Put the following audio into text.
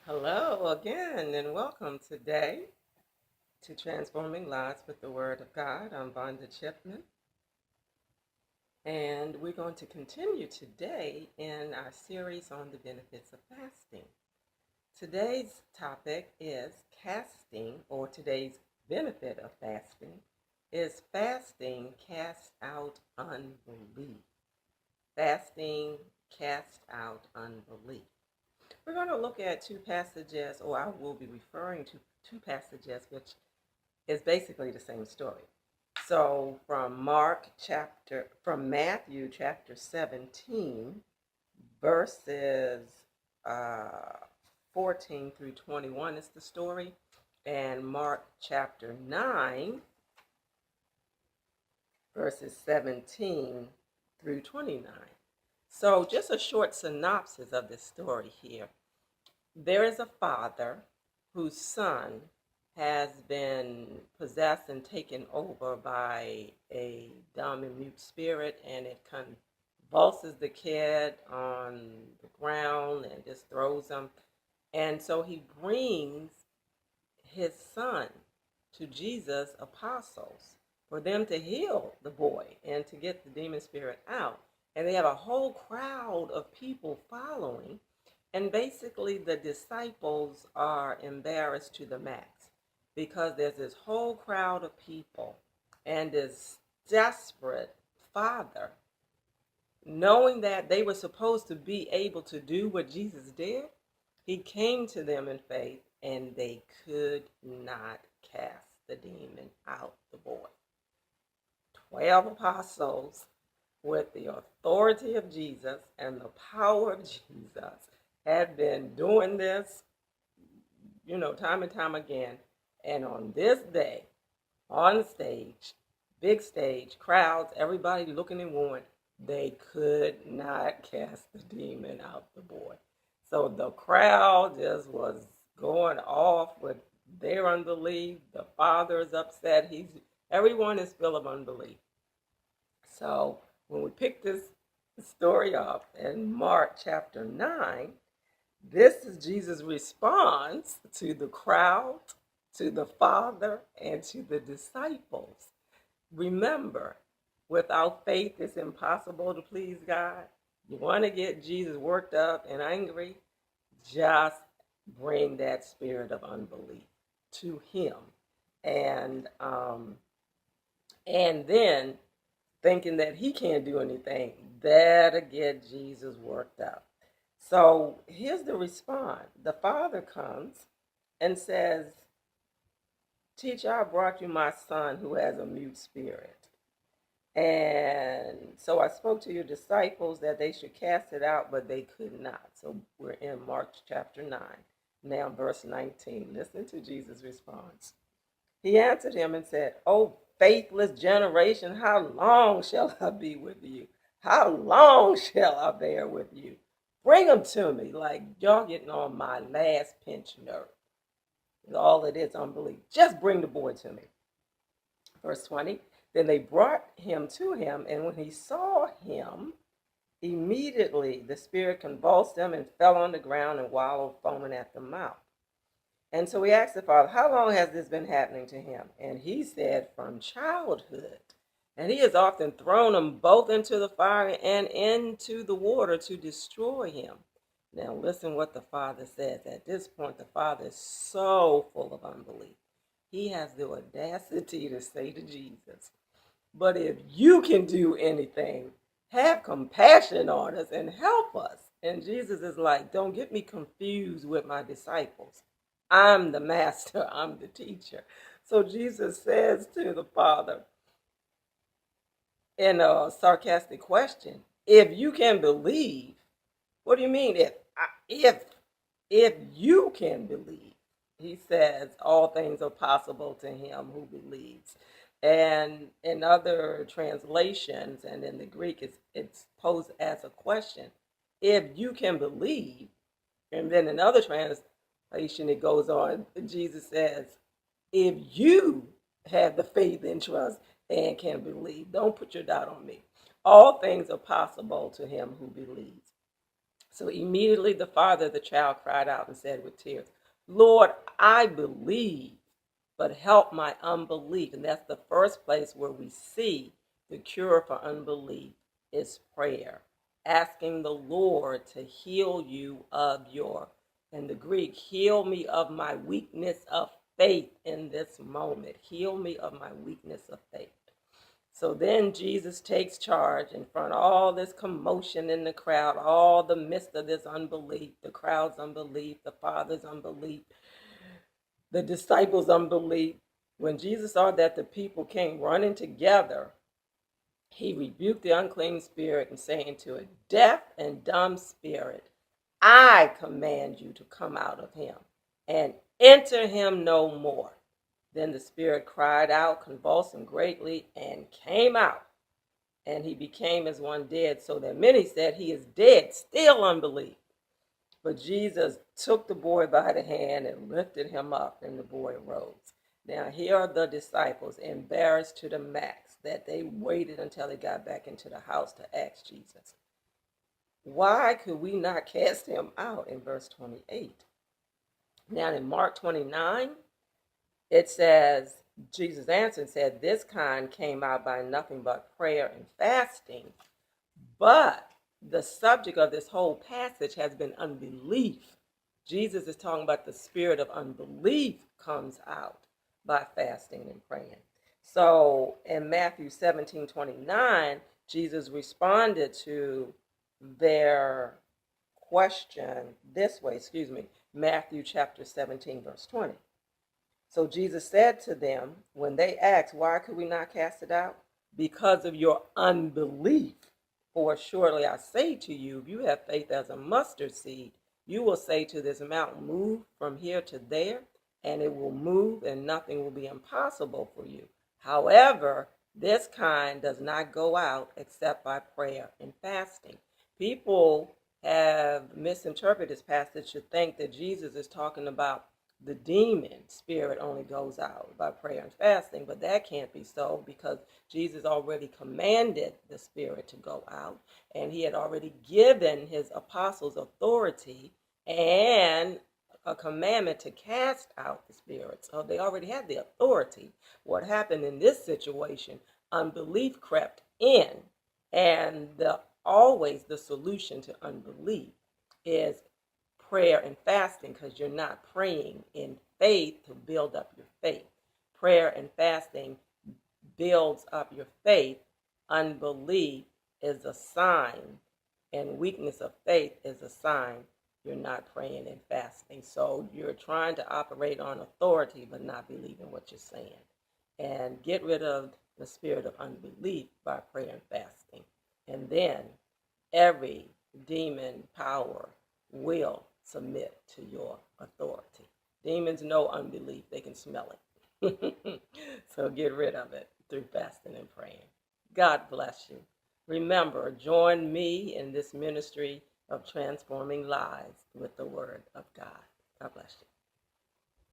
Hello again, and welcome today to Transforming Lives with the Word of God. I'm Vonda Chipman, and we're going to continue today in our series on the benefits of fasting. Today's topic is casting, or today's benefit of fasting is fasting casts out unbelief. Fasting casts out unbelief. We're going to look at two passages, or I will be referring to two passages, which is basically the same story. So from Matthew chapter 17, verses uh, 14 through 21 is the story, and Mark chapter 9, verses 17 through 29. So just a short synopsis of this story here. There is a father whose son has been possessed and taken over by a dumb and mute spirit, and it convulses the kid on the ground and just throws him. And so he brings his son to Jesus' apostles for them to heal the boy and to get the demon spirit out. And they have a whole crowd of people following. And basically, the disciples are embarrassed to the max because there's this whole crowd of people and this desperate father, knowing that they were supposed to be able to do what Jesus did. He came to them in faith, and they could not cast the demon out the boy. 12 apostles, with the authority of Jesus and the power of Jesus, had been doing this, time and time again. And on this day, on stage, big stage, crowds, everybody looking and warned, they could not cast the demon out the boy. So the crowd just was going off with their unbelief. The father is upset. Everyone is full of unbelief. So when we pick this story up in Mark chapter 9, this is Jesus' response to the crowd, to the Father, and to the disciples. Remember, without faith, it's impossible to please God. You want to get Jesus worked up and angry? Just bring that spirit of unbelief to Him, and then thinking that He can't do anything, that'll get Jesus worked up. So here's the response. The father comes and says, "Teacher, I brought you my son who has a mute spirit. And so I spoke to your disciples that they should cast it out, but they could not." So we're in Mark chapter 9. Now verse 19. Listen to Jesus' response. He answered him and said, "O faithless generation, how long shall I be with you? How long shall I bear with you? Bring them to me." Like, y'all getting on my last pinch nerve. All it is, unbelief. Just bring the boy to me. Verse 20. Then they brought him to him, and when he saw him, immediately the spirit convulsed him and fell on the ground and wallowed, foaming at the mouth. And so he asked the father, "How long has this been happening to him?" And he said, "From childhood. And he has often thrown them both into the fire and into the water to destroy him." Now listen what the father says. At this point, the father is so full of unbelief. He has the audacity to say to Jesus, "But if you can do anything, have compassion on us and help us." And Jesus is like, "Don't get me confused with my disciples. I'm the master, I'm the teacher." So Jesus says to the father in a sarcastic question, "If you can believe." What do you mean if you can believe? He says all things are possible to him who believes. And in other translations and in the Greek, it's posed as a question. If you can believe. And then in other translation, it goes on, Jesus says, if you have the faith and trust and can believe, don't put your doubt on me. All things are possible to him who believes. So immediately the father of the child cried out and said with tears, Lord, I believe, but help my unbelief. And that's the first place where we see the cure for unbelief is prayer. Asking the Lord to heal you of your, in the Greek, heal me of my weakness of faith in this moment. Heal me of my weakness of faith. So then Jesus takes charge in front of all this commotion in the crowd, all the midst of this unbelief, the crowd's unbelief, the father's unbelief, the disciples' unbelief. When Jesus saw that the people came running together, he rebuked the unclean spirit and saying to it, deaf and dumb spirit, I command you to come out of him and enter him no more. Then the spirit cried out, convulsing greatly, and came out. And he became as one dead, so that many said, he is dead, still unbelief. But Jesus took the boy by the hand and lifted him up, and the boy arose. Now here are the disciples, embarrassed to the max, that they waited until they got back into the house to ask Jesus, why could we not cast him out, in verse 28? Now in Mark 29, it says, Jesus answered and said, this kind came out by nothing but prayer and fasting. But the subject of this whole passage has been unbelief. Jesus is talking about the spirit of unbelief comes out by fasting and praying. So in Matthew 17:29, Jesus responded to their question this way, Matthew chapter 17, verse 20. So Jesus said to them, when they asked, why could we not cast it out? Because of your unbelief. For surely I say to you, if you have faith as a mustard seed, you will say to this mountain, move from here to there, and it will move, and nothing will be impossible for you. However, this kind does not go out except by prayer and fasting. People have misinterpreted this passage to think that Jesus is talking about the demon spirit only goes out by prayer and fasting, but that can't be so, because Jesus already commanded the spirit to go out, and he had already given his apostles authority and a commandment to cast out the spirits. So they already had the authority. What happened in this situation, unbelief crept in, and always the solution to unbelief is prayer and fasting, because you're not praying in faith to build up your faith. Prayer and fasting builds up your faith. Unbelief is a sign, and weakness of faith is a sign you're not praying and fasting. So you're trying to operate on authority but not believing what you're saying. And get rid of the spirit of unbelief by prayer and fasting. And then every demon power will submit to your authority. Demons know unbelief. They can smell it. So get rid of it through fasting and praying. God bless you. Remember, join me in this ministry of transforming lives with the Word of God. God bless you.